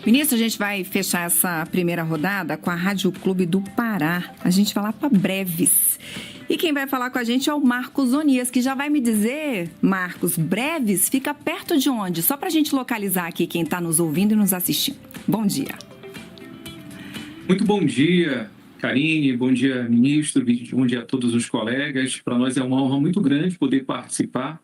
Ministro, a gente vai fechar essa primeira rodada com a Rádio Clube do Pará. A gente vai lá para Breves. E quem vai falar com a gente é o Marcos Onias, que já vai me dizer, Marcos, Breves fica perto de onde? Só para a gente localizar aqui quem está nos ouvindo e nos assistindo. Bom dia. Muito bom dia, Karine. Bom dia, ministro. Bom dia a todos os colegas. Para nós é uma honra muito grande poder participar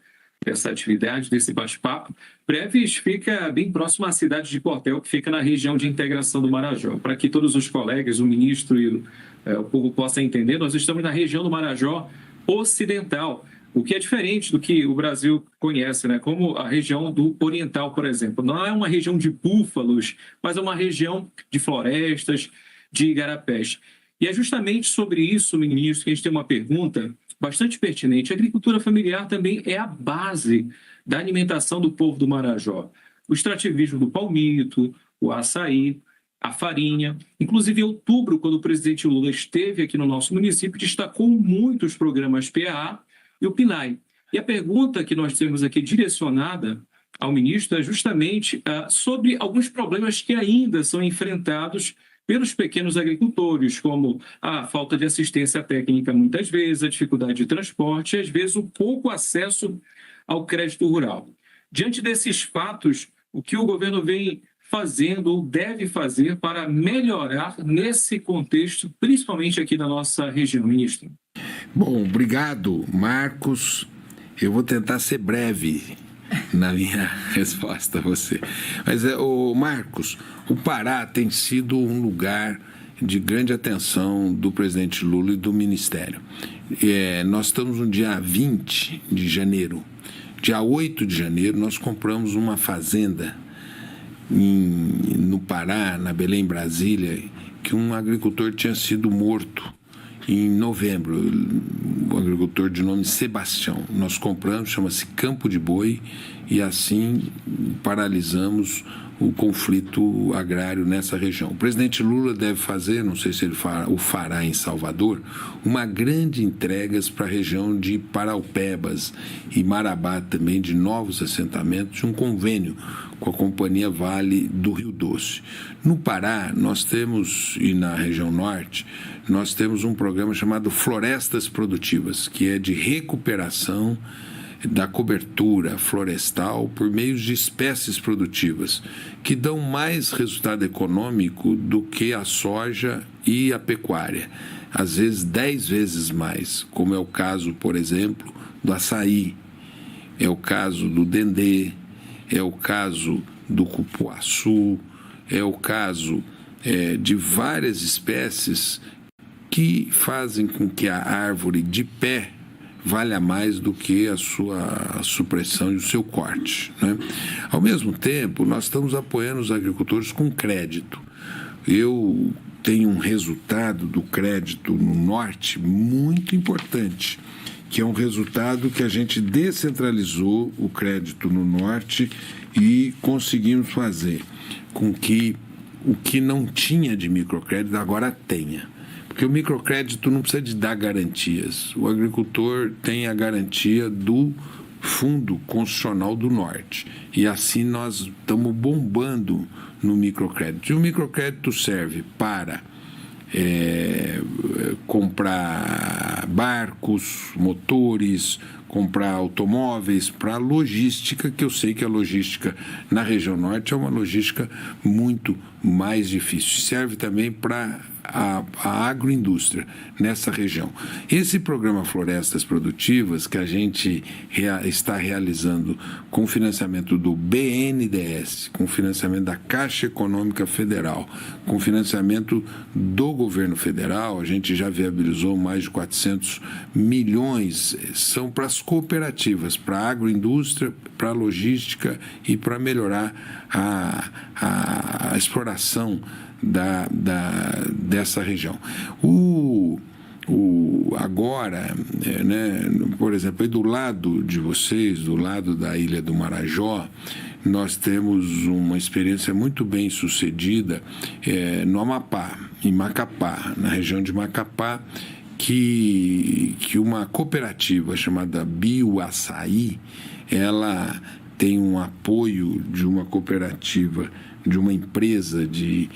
dessa atividade, desse bate-papo. Breves fica bem próximo à cidade de Portel, que fica na região de integração do Marajó. Para que todos os colegas, o ministro e o povo possam entender, nós estamos na região do Marajó Ocidental, o que é diferente do que o Brasil conhece, né? Como a região do Oriental, por exemplo. Não é uma região de búfalos, mas é uma região de florestas, de igarapés. E é justamente sobre isso, ministro, que a gente tem uma pergunta bastante pertinente. A agricultura familiar também é a base da alimentação do povo do Marajó. O extrativismo do palmito, o açaí, a farinha. Inclusive, em outubro, quando o presidente Lula esteve aqui no nosso município, destacou muito os programas PAA e o PNAE. E a pergunta que nós temos aqui direcionada ao ministro é justamente sobre alguns problemas que ainda são enfrentados pelos pequenos agricultores, como a falta de assistência técnica muitas vezes, a dificuldade de transporte e, às vezes, o pouco acesso ao crédito rural. Diante desses fatos, o que o governo vem fazendo ou deve fazer para melhorar nesse contexto, principalmente aqui na nossa região, ministro? Bom, obrigado, Marcos. Eu vou tentar ser breve na minha resposta a você. Mas, Marcos, o Pará tem sido um lugar de grande atenção do presidente Lula e do Ministério. Nós estamos no dia 20 de janeiro. Dia 8 de janeiro, nós compramos uma fazenda no Pará, na Belém, Brasília, que um agricultor tinha sido morto em novembro, um agricultor de nome Sebastião. Nós compramos, chama-se Campo de Boi, e assim paralisamos o conflito agrário nessa região. O presidente Lula deve fazer, não sei se ele o fará em Salvador, uma grande entrega para a região de Paraupebas e Marabá também, de novos assentamentos, um convênio com a Companhia Vale do Rio Doce. No Pará, nós temos, e na região norte, nós temos um programa chamado Florestas Produtivas, que é de recuperação da cobertura florestal por meio de espécies produtivas, que dão mais resultado econômico do que a soja e a pecuária, às vezes 10 vezes mais, como é o caso, por exemplo, do açaí, é o caso do dendê, é o caso do cupuaçu, é o caso de várias espécies que fazem com que a árvore de pé valha mais do que a sua supressão e o seu corte, né? Ao mesmo tempo, nós estamos apoiando os agricultores com crédito. Eu tenho um resultado do crédito no norte muito importante, que é um resultado que a gente descentralizou o crédito no norte e conseguimos fazer com que o que não tinha de microcrédito agora tenha. Porque o microcrédito não precisa de dar garantias. O agricultor tem a garantia do Fundo Constitucional do Norte. E assim nós estamos bombando no microcrédito. E o microcrédito serve para comprar barcos, motores, comprar automóveis, para logística, que eu sei que a logística na região norte é uma logística muito mais difícil. Serve também para a agroindústria nessa região. Esse programa Florestas Produtivas, que a gente está realizando com financiamento do BNDES, com financiamento da Caixa Econômica Federal, com financiamento do governo federal, a gente já viabilizou mais de 400 milhões, são para as cooperativas, para a agroindústria, para a logística e para melhorar a exploração dessa região. Agora, né, por exemplo, aí do lado de vocês, do lado da Ilha do Marajó, nós temos uma experiência muito bem sucedida no Amapá, em Macapá, na região de Macapá, que uma cooperativa chamada Bioaçaí, ela tem um apoio de uma cooperativa de uma empresa de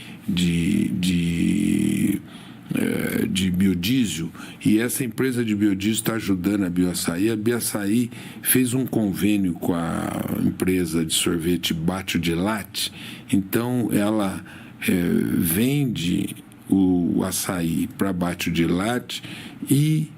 biodiesel, e essa empresa de biodiesel está ajudando a Bioaçaí. A Bioaçaí fez um convênio com a empresa de sorvete Bátio de Latte, então ela vende o açaí para Bátio de Latte e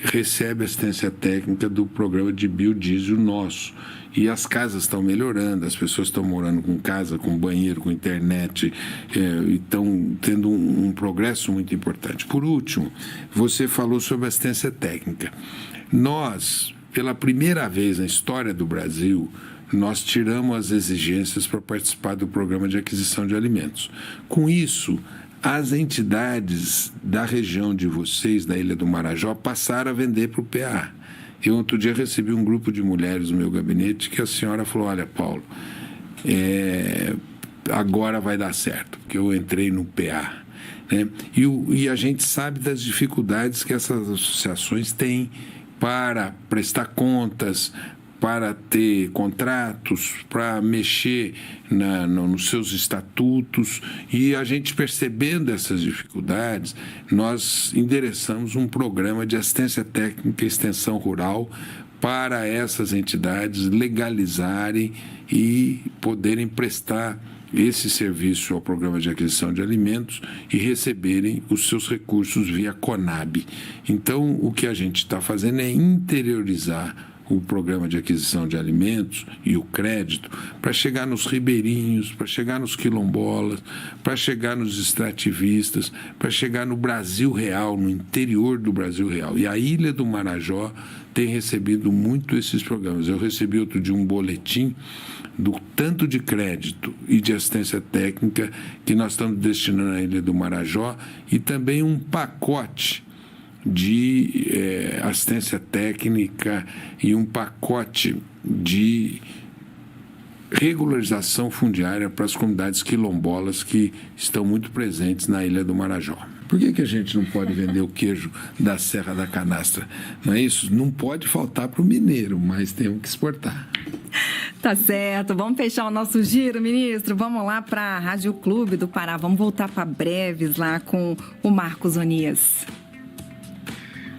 recebe assistência técnica do programa de biodiesel nosso. E as casas estão melhorando, as pessoas estão morando com casa, com banheiro, com internet, e estão tendo um progresso muito importante. Por último, você falou sobre assistência técnica. Nós, pela primeira vez na história do Brasil, nós tiramos as exigências para participar do programa de aquisição de alimentos. Com isso, as entidades da região de vocês, da Ilha do Marajó, passaram a vender para o PA. Eu, outro dia, recebi um grupo de mulheres no meu gabinete que a senhora falou: olha, Paulo, agora vai dar certo, porque eu entrei no PA. Né? E a gente sabe das dificuldades que essas associações têm para prestar contas, para ter contratos, para mexer nos seus estatutos. E a gente, percebendo essas dificuldades, nós endereçamos um programa de assistência técnica e extensão rural para essas entidades legalizarem e poderem prestar esse serviço ao programa de aquisição de alimentos e receberem os seus recursos via Conab. Então, o que a gente está fazendo é interiorizar o programa de aquisição de alimentos e o crédito para chegar nos ribeirinhos, para chegar nos quilombolas, para chegar nos extrativistas, para chegar no Brasil real, no interior do Brasil real. E a Ilha do Marajó tem recebido muito esses programas. Eu recebi outro dia um boletim do tanto de crédito e de assistência técnica que nós estamos destinando à Ilha do Marajó, e também um pacote de assistência técnica e um pacote de regularização fundiária para as comunidades quilombolas que estão muito presentes na Ilha do Marajó. Por que a gente não pode vender o queijo da Serra da Canastra? Não é isso? Não pode faltar para o mineiro, mas temos que exportar. Tá certo. Vamos fechar o nosso giro, ministro. Vamos lá para a Rádio Clube do Pará. Vamos voltar para Breves lá com o Marcos Onias.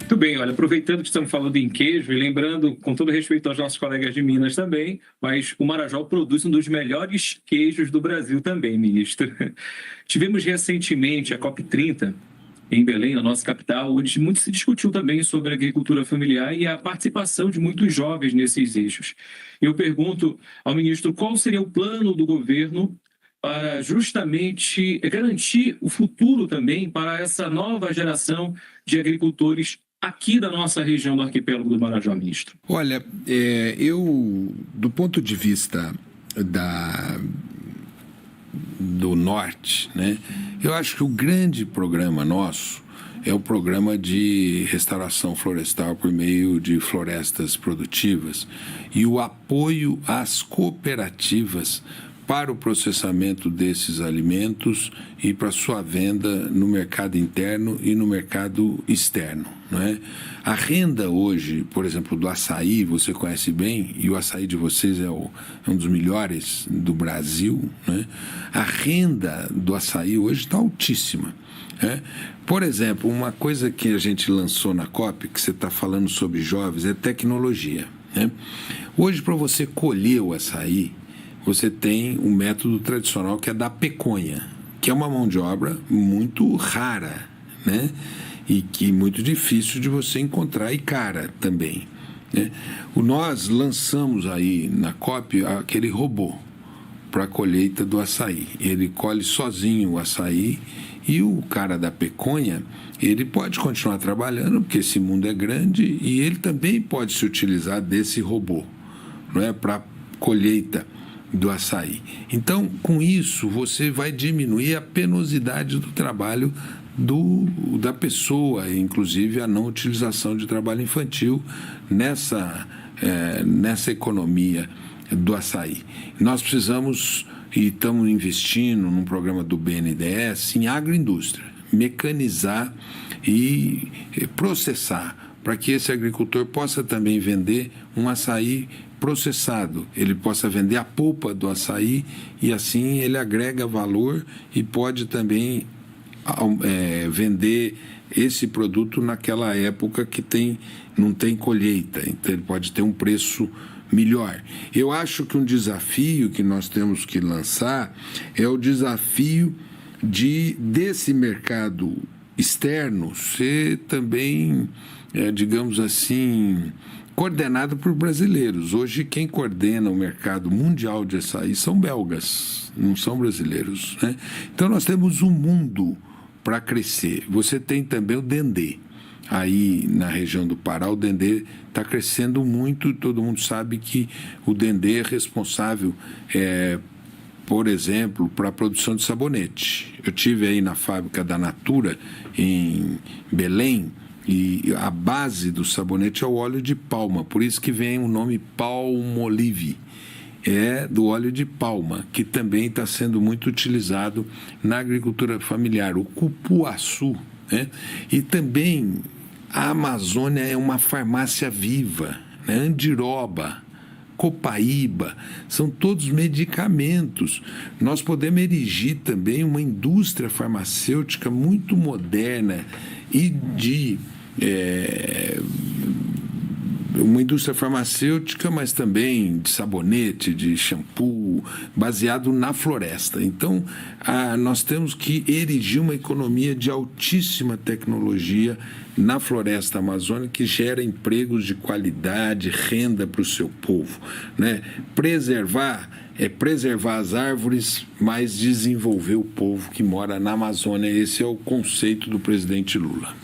Muito bem, olha, aproveitando que estamos falando em queijo e lembrando, com todo respeito aos nossos colegas de Minas também, mas o Marajó produz um dos melhores queijos do Brasil também, ministro. Tivemos recentemente a COP30 em Belém, na nossa capital, onde muito se discutiu também sobre a agricultura familiar e a participação de muitos jovens nesses eixos. Eu pergunto ao ministro qual seria o plano do governo para justamente garantir o futuro também para essa nova geração de agricultores aqui da nossa região do arquipélago do Marajó, ministro. Olha, eu, do ponto de vista do norte, né, eu acho que o grande programa nosso é o programa de restauração florestal por meio de florestas produtivas e o apoio às cooperativas para o processamento desses alimentos e para sua venda no mercado interno e no mercado externo. Não é? A renda hoje, por exemplo, do açaí, você conhece bem, e o açaí de vocês é um dos melhores do Brasil, né? A renda do açaí hoje está altíssima. Por exemplo, uma coisa que a gente lançou na COP, que você está falando sobre jovens, é tecnologia. Né? Hoje, para você colher o açaí, você tem um método tradicional que é da peconha, que é uma mão de obra muito rara, né? E que é muito difícil de você encontrar e cara também. Né? Nós lançamos aí na COP aquele robô para a colheita do açaí. Ele colhe sozinho o açaí e o cara da peconha, ele pode continuar trabalhando, porque esse mundo é grande, e ele também pode se utilizar desse robô, não é, para colheita do açaí. Então, com isso, você vai diminuir a penosidade do trabalho da pessoa, inclusive a não utilização de trabalho infantil nessa economia do açaí. Nós precisamos, e estamos investindo num programa do BNDES, em agroindústria, mecanizar e processar para que esse agricultor possa também vender um açaí processado, ele possa vender a polpa do açaí e assim ele agrega valor e pode também vender esse produto naquela época que não tem colheita, então ele pode ter um preço melhor. Eu acho que um desafio que nós temos que lançar é o desafio desse mercado externo ser também, digamos assim, coordenado por brasileiros. Hoje quem coordena o mercado mundial de açaí são belgas, não são brasileiros, né? Então nós temos um mundo para crescer. Você tem também o Dendê. Aí na região do Pará o Dendê está crescendo muito, todo mundo sabe que o Dendê é responsável, por exemplo, para a produção de sabonete. Eu tive aí na fábrica da Natura, em Belém, e a base do sabonete é o óleo de palma, por isso que vem o nome Palmolive. É do óleo de palma, que também está sendo muito utilizado na agricultura familiar, o cupuaçu, né? E também a Amazônia é uma farmácia viva, né? Andiroba, copaíba, são todos medicamentos. Nós podemos erigir também uma indústria farmacêutica muito moderna e uma indústria farmacêutica, mas também de sabonete, de shampoo, baseado na floresta. Então, nós temos que erigir uma economia de altíssima tecnologia na floresta amazônica que gera empregos de qualidade, renda para o seu povo, né? Preservar as árvores, mas desenvolver o povo que mora na Amazônia. Esse é o conceito do presidente Lula.